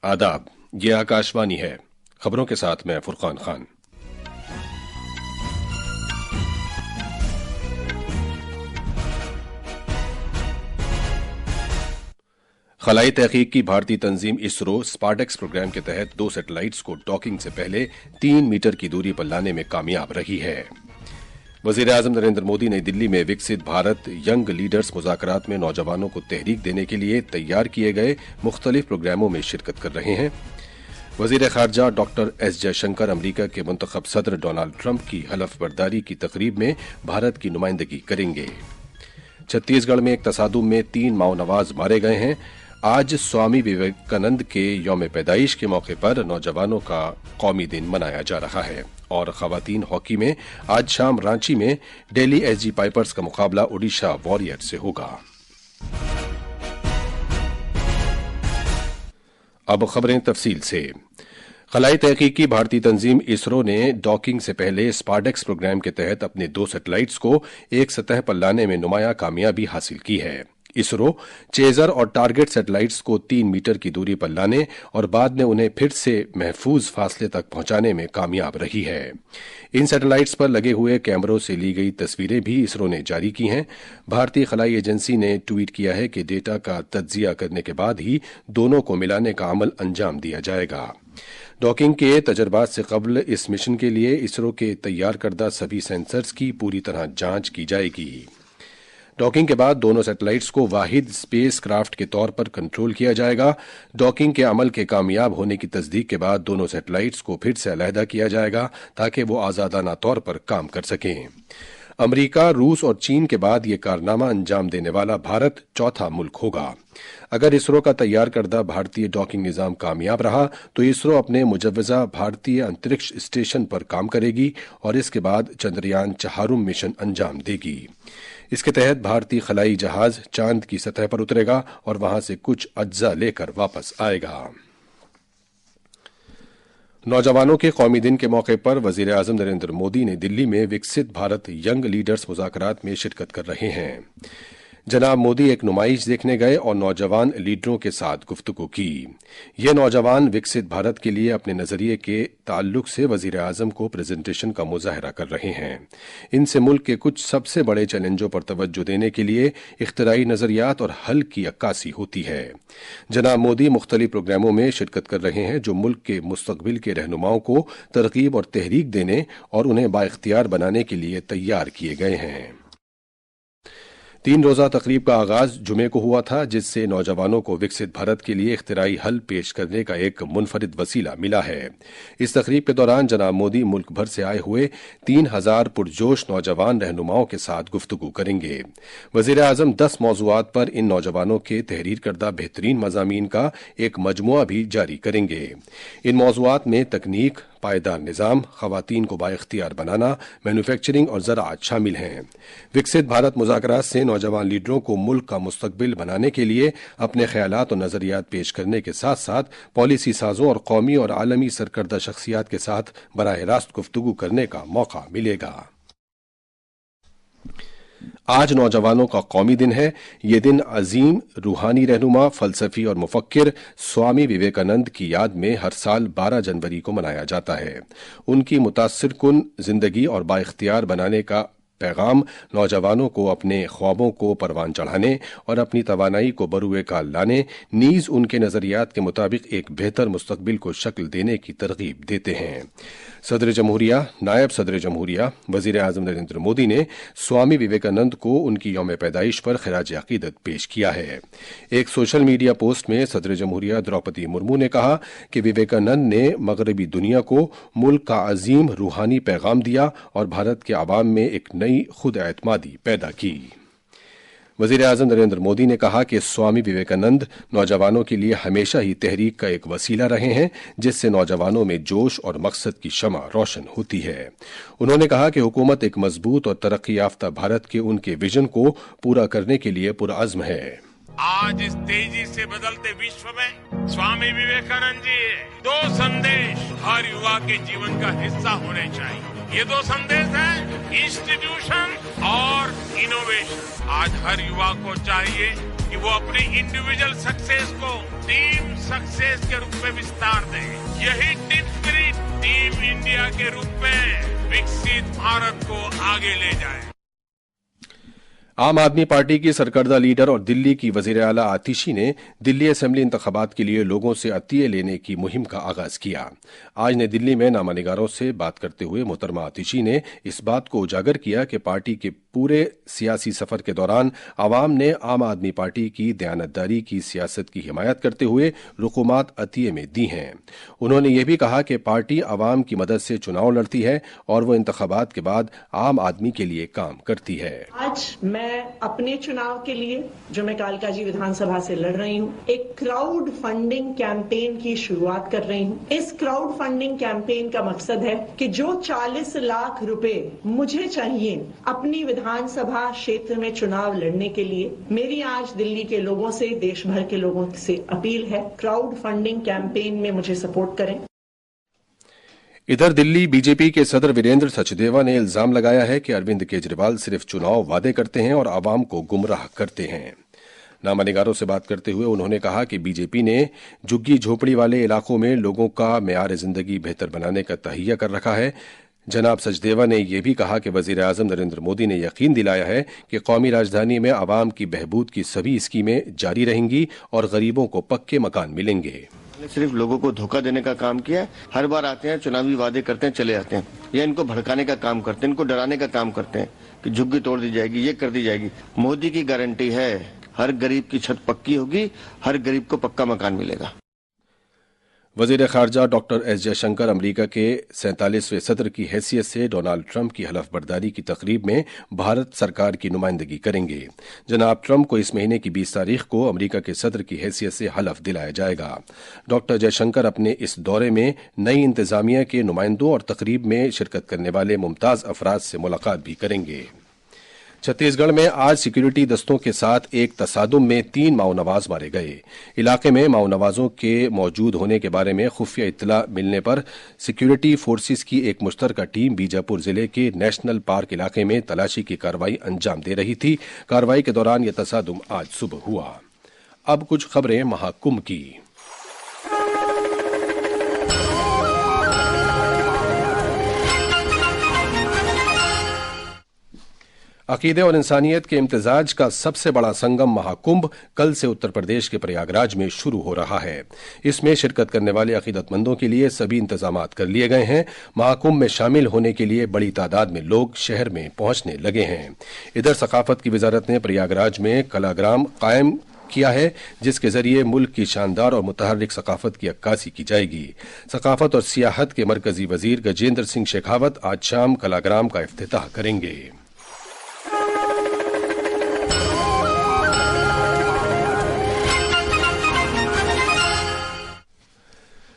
आदाब, ये आकाशवाणी है। खबरों के साथ मैं फुरकान खान। खलाई तहकीक की भारतीय तंजीम इसरो स्पार्डेक्स प्रोग्राम के तहत 2 सैटेलाइट्स को डॉकिंग से पहले 3 मीटर की दूरी पर लाने में कामयाब रही है। वजीर आजम नरेंद्र मोदी नई दिल्ली में विकसित भारत यंग लीडर्स मुज़ाकरात में नौजवानों को तहरीक देने के लिए तैयार किए गए मुख्तलिफ प्रोग्रामों में शिरकत कर रहे हैं। वजीर खारजा डॉक्टर एस जयशंकर अमरीका के मुंतखब सदर डोनाल्ड ट्रंप की हलफ बर्दारी की तकरीब में भारत की नुमाइंदगी करेंगे। छत्तीसगढ़ में एक तसादुम में 3 माओनवाज मारे गए हैं। आज स्वामी विवेकानंद के यौम पैदाइश के मौके पर नौजवानों का कौमी दिन मनाया जा रहा है। और खवातीन हॉकी में आज शाम रांची में दिल्ली एसजी पाइपर्स का मुकाबला ओडिशा वॉरियर्स से होगा। अब खबरें तफसील से। खलाई तहकीक की भारतीय तंजीम इसरो ने डॉकिंग से पहले स्पार्डेक्स प्रोग्राम के तहत अपने 2 सैटेलाइट्स को एक सतह पर लाने में नुमाया कामयाबी हासिल की है। इसरो चेजर और टारगेट सैटेलाइट्स को 3 मीटर की दूरी पर लाने और बाद में उन्हें फिर से महफूज फासले तक पहुंचाने में कामयाब रही है। इन सैटेलाइट्स पर लगे हुए कैमरों से ली गई तस्वीरें भी इसरो ने जारी की हैं। भारतीय खलाई एजेंसी ने ट्वीट किया है कि डेटा का तज्जिया करने के बाद ही दोनों को मिलाने का अमल अंजाम दिया जाएगा। डॉकिंग के तजर्बात से कबल इस मिशन के लिए इसरो के तैयार करदा सभी सेंसर्स की पूरी तरह जांच की जाएगी। डॉकिंग के बाद दोनों सैटेलाइट्स को वाहिद स्पेस क्राफ्ट के तौर पर कंट्रोल किया जाएगा। डॉकिंग के अमल के कामयाब होने की तस्दीक के बाद दोनों सैटेलाइट्स को फिर से अलहदा किया जाएगा ताकि वो आजादाना तौर पर काम कर सकें। अमरीका, रूस और चीन के बाद ये कारनामा अंजाम देने वाला भारत चौथा मुल्क होगा। अगर इसरो का तैयार करदा भारतीय डॉकिंग निजाम कामयाब रहा तो इसरो अपने मुजव्वजा भारतीय अंतरिक्ष स्टेशन पर काम करेगी और इसके बाद चंद्रयान 4 मिशन अंजाम देगी। इसके तहत भारतीय खलाई जहाज चांद की सतह पर उतरेगा और वहां से कुछ अज्जा लेकर वापस आएगा। नौजवानों के कौमी दिन के मौके पर वजीर आजम नरेंद्र मोदी ने दिल्ली में विकसित भारत यंग लीडर्स मुज़ाकरात में शिरकत कर रहे हैं। जनाब मोदी एक नुमाइश देखने गए और नौजवान लीडरों के साथ गुफ्तगू की। ये नौजवान विकसित भारत के लिए अपने नजरिए के ताल्लुक से वजीर आजम को प्रेजेंटेशन का मुजाहरा कर रहे हैं। इनसे मुल्क के कुछ सबसे बड़े चैलेंजों पर तवज्जो देने के लिए इख्तराई नजरियात और हल की अक्कासी होती है। जनाब मोदी मुख्तलिफ प्रोग्रामों में शिरकत कर रहे हैं जो मुल्क के मुस्तकबिल के रहनुमाओं को तरगीब और तहरीक देने और उन्हें बाइख्तियार बनाने के लिए तैयार किए गए हैं। 3 रोज़ा तकरीब का आगाज जुमे को हुआ था, जिससे नौजवानों को विकसित भारत के लिए इख्तिराई हल पेश करने का एक मुनफरिद वसीला मिला है। इस तकरीब के दौरान जनाब मोदी मुल्क भर से आए हुए 3000 पुरजोश नौजवान रहनुमाओं के साथ गुफ्तगू करेंगे। वजीर आजम 10 मौज़ूआत पर इन नौजवानों के तहरीर करदा बेहतरीन मज़ामीन का एक मजमुआ भी जारी करेंगे। इन मौज़ूआत में तकनीक, पायदार निज़ाम, ख़वातीन को बाइख्तियार बनाना, मैन्युफैक्चरिंग और ज़राअत शामिल हैं। विकसित भारत मुज़ाकरात से नौजवान लीडरों को मुल्क का मुस्तकबिल बनाने के लिए अपने ख्यालात और नज़रियात पेश करने के साथ साथ पॉलिसी साजों और कौमी और आलमी सरकर्दा शख्सियात के साथ बराह रास्त गुफ्तगू करने का मौका मिलेगा। आज नौजवानों का कौमी दिन है। ये दिन अजीम रूहानी रहनुमा, फलसफी और मुफक्किर स्वामी विवेकानंद की याद में हर साल 12 जनवरी को मनाया जाता है। उनकी मुतासिर कुन जिंदगी और बाइख्तियार बनाने का पैगाम नौजवानों को अपने ख्वाबों को परवान चढ़ाने और अपनी तवानाई को बरूए काल लाने, नीज उनके नजरियात के मुताबिक एक बेहतर मुस्तकबिल को शक्ल देने की तरगीब देते हैं। सदर जमहूरिया, नायब सदर जमहूरिया वजीर आजम नरेंद्र मोदी ने स्वामी विवेकानंद को उनकी यौम पैदाइश पर खिराज अकीदत पेश किया है। एक सोशल मीडिया पोस्ट में सदर जमहूरिया द्रौपदी मुर्मू ने कहा कि विवेकानंद ने मगरबी दुनिया को मुल्क का अजीम रूहानी पैगाम दिया और भारत के आवाम में एक नई खुद एतमादी पैदा की। वजीर आजम नरेंद्र मोदी ने कहा कि स्वामी विवेकानंद नौजवानों के लिए हमेशा ही तहरीक का एक वसीला रहे हैं, जिससे नौजवानों में जोश और मकसद की शमा रोशन होती है। उन्होंने कहा कि हुकूमत एक मजबूत और तरक्की याफ्ता भारत के उनके विजन को पूरा करने के लिए पुरअज़्म है। आज इस तेजी से बदलते विश्व में स्वामी विवेकानंद जी 2 संदेश हर युवा के जीवन का हिस्सा होने चाहिए। ये 2 संदेश हैं, इंस्टीट्यूशन और इनोवेशन। आज हर युवा को चाहिए कि वो अपनी इंडिविजुअल सक्सेस को टीम सक्सेस के रूप में विस्तार दें। यही टीम स्पिरिट टीम इंडिया के रूप में विकसित भारत को आगे ले जाए। आम आदमी पार्टी की सरकर्दा लीडर और दिल्ली की वजीर आला आतिशी ने दिल्ली असेंबली इंतखाबात के लिए लोगों से अतिये लेने की मुहिम का आगाज किया। आज नई दिल्ली में नामानिगारों से बात करते हुए मोहतरमा आतिशी ने इस बात को उजागर किया कि पार्टी के पूरे सियासी सफर के दौरान आवाम ने आम आदमी पार्टी की दयानतदारी की सियासत की हिमायत करते हुए रुकुमात अतिये में दी हैं। उन्होंने ये भी कहा कि पार्टी आवाम की मदद से चुनाव लड़ती है और वो इंतखाबात के बाद आम आदमी के लिए काम करती है। आज मैं अपने चुनाव के लिए जो मैं कालकाजी विधानसभा से लड़ रही हूँ, एक क्राउड फंडिंग कैंपेन की शुरुआत कर रही हूँ। इस क्राउड फंडिंग कैंपेन का मकसद है कि जो 40 लाख रुपए मुझे चाहिए अपनी विधानसभा क्षेत्र में चुनाव लड़ने के लिए, मेरी आज दिल्ली के लोगों से, देश भर के लोगों से अपील है, क्राउड फंडिंग कैंपेन में मुझे सपोर्ट करें। इधर दिल्ली बीजेपी के सदर वीरेंद्र सचदेवा ने इल्जाम लगाया है कि अरविंद केजरीवाल सिर्फ चुनाव वादे करते हैं और आवाम को गुमराह करते हैं। नामानिगारों से बात करते हुए उन्होंने कहा कि बीजेपी ने झुग्गी झोपड़ी वाले इलाकों में लोगों का मेयार जिंदगी बेहतर बनाने का तहैया कर रखा है। जनाब सचदेवा ने यह भी कहा कि वजीर आजम नरेंद्र मोदी ने यकीन दिलाया है कि कौमी राजधानी में आवाम की बहबूद की सभी स्कीमें जारी रहेंगी और गरीबों को पक्के मकान मिलेंगे। सिर्फ लोगों को धोखा देने का काम किया है। हर बार आते हैं, चुनावी वादे करते हैं, चले जाते हैं, या इनको भड़काने का काम करते हैं, इनको डराने का काम करते हैं कि झुग्गी तोड़ दी जाएगी, ये कर दी जाएगी। मोदी की गारंटी है हर गरीब की छत पक्की होगी, हर गरीब को पक्का मकान मिलेगा। वजीर खारजा डॉक्टर एस जयशंकर अमरीका के 47वें सदर की हैसियत से डोनाल्ड ट्रंप की हलफ बर्दारी की तकरीब में भारत सरकार की नुमाइंदगी करेंगे। जनाब ट्रंप को इस महीने की 20 तारीख को अमरीका के सदर की हैसियत से हलफ दिलाया जाएगा। डॉक्टर जयशंकर अपने इस दौरे में नई इंतजामिया के नुमाइंदों और तकरीब में शिरकत करने वाले मुमताज अफराद से मुलाकात भी करेंगे। छत्तीसगढ़ में आज सिक्योरिटी दस्तों के साथ एक तसादुम में 3 माओनवाज मारे गए। इलाके में माओनवाजों के मौजूद होने के बारे में खुफिया इत्तला मिलने पर सिक्योरिटी फोर्सेस की एक मुश्तरका टीम बीजापुर जिले के नेशनल पार्क इलाके में तलाशी की कार्रवाई अंजाम दे रही थी। कार्रवाई के दौरान यह तसादुम आज सुबह हुआ। अब कुछ खबरें महाकुंभ की। अकीदे और इंसानियत के इम्तिजाज का सबसे बड़ा संगम महाकुंभ कल से उत्तर प्रदेश के प्रयागराज में शुरू हो रहा है। इसमें शिरकत करने वाले अकीदतमंदों के लिए सभी इंतजामात कर लिए गए हैं। महाकुंभ में शामिल होने के लिए बड़ी तादाद में लोग शहर में पहुंचने लगे हैं। इधर सकाफत की वजारत ने प्रयागराज में कलाग्राम कायम किया है, जिसके जरिए मुल्क की शानदार और मुतहर्रिक सकाफत की अक्कासी की जाएगी। सकाफत और सियाहत के मरकजी वजीर गजेंद्र सिंह शेखावत आज शाम कलाग्राम का इफ्तिताह करेंगे।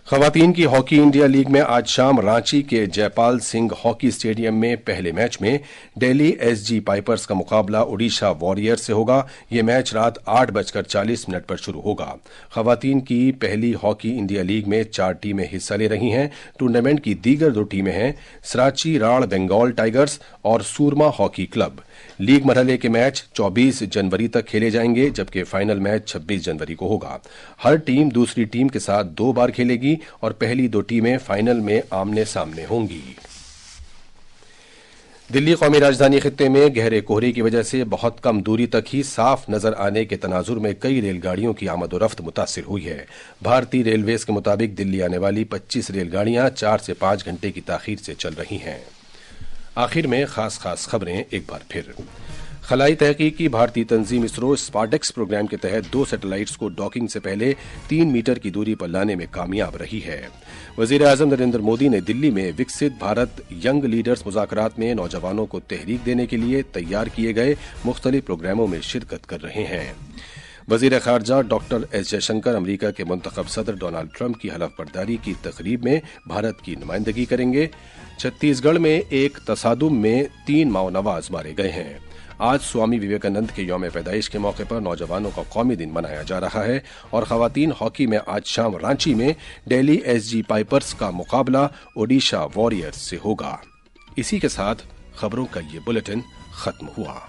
खवातीन की हॉकी इंडिया लीग में आज शाम रांची के जयपाल सिंह हॉकी स्टेडियम में पहले मैच में दिल्ली एसजी पाइपर्स का मुकाबला ओडिशा वॉरियर्स से होगा। यह मैच रात 8:40 पर शुरू होगा। खवातीन की पहली हॉकी इंडिया लीग में 4 टीमें हिस्सा ले रही हैं। टूर्नामेंट की दीगर 2 टीमें हैं सराची राड़ बंगाल टाइगर्स और सूरमा हॉकी क्लब। लीग मरहले के मैच 24 जनवरी तक खेले जाएंगे, जबकि फाइनल मैच 26 जनवरी को होगा। हर टीम दूसरी टीम के साथ 2 बार खेलेगी और पहली 2 टीमें फाइनल में आमने सामने होंगी। दिल्ली कौमी राजधानी खित्ते में गहरे कोहरे की वजह से बहुत कम दूरी तक ही साफ नजर आने के तनाजुर में कई रेलगाड़ियों की आमदोरफ्त मुतासिर हुई है। भारतीय रेलवेज के मुताबिक दिल्ली आने वाली 25 रेलगाड़ियां 4 से 5 घंटे की ताखीर से चल रही हैं। आखिर में खास खबरें एक बार फिर। खलाई तहकीक की भारतीय तंजीम इसरो स्पार्टेक्स प्रोग्राम के तहत 2 सैटेलाइट्स को डॉकिंग से पहले 3 मीटर की दूरी पर लाने में कामयाब रही है। वजीर आजम नरेंद्र मोदी ने दिल्ली में विकसित भारत यंग लीडर्स मुज़ाकरात में नौजवानों को तहरीक देने के लिए तैयार किए गए मुख्तलिफ प्रोग्रामों में शिरकत कर रहे हैं। वजीर खारजा डॉक्टर एस जयशंकर अमरीका के मुंतखब सदर डोनाल्ड ट्रंप की हलफ बर्दारी की तकरीब में भारत की नुमाइंदगी करेंगे। छत्तीसगढ़ में एक तसादुम में 3 माओनवाज मारे गए हैं। आज स्वामी विवेकानंद के यौम पैदाइश के मौके पर नौजवानों का कौमी दिन मनाया जा रहा है और खवातीन हॉकी में आज शाम रांची में दिल्ली एसजी पाइपर्स का मुकाबला ओडिशा वॉरियर्स से होगा। इसी के साथ खबरों का ये बुलेटिन खत्म हुआ।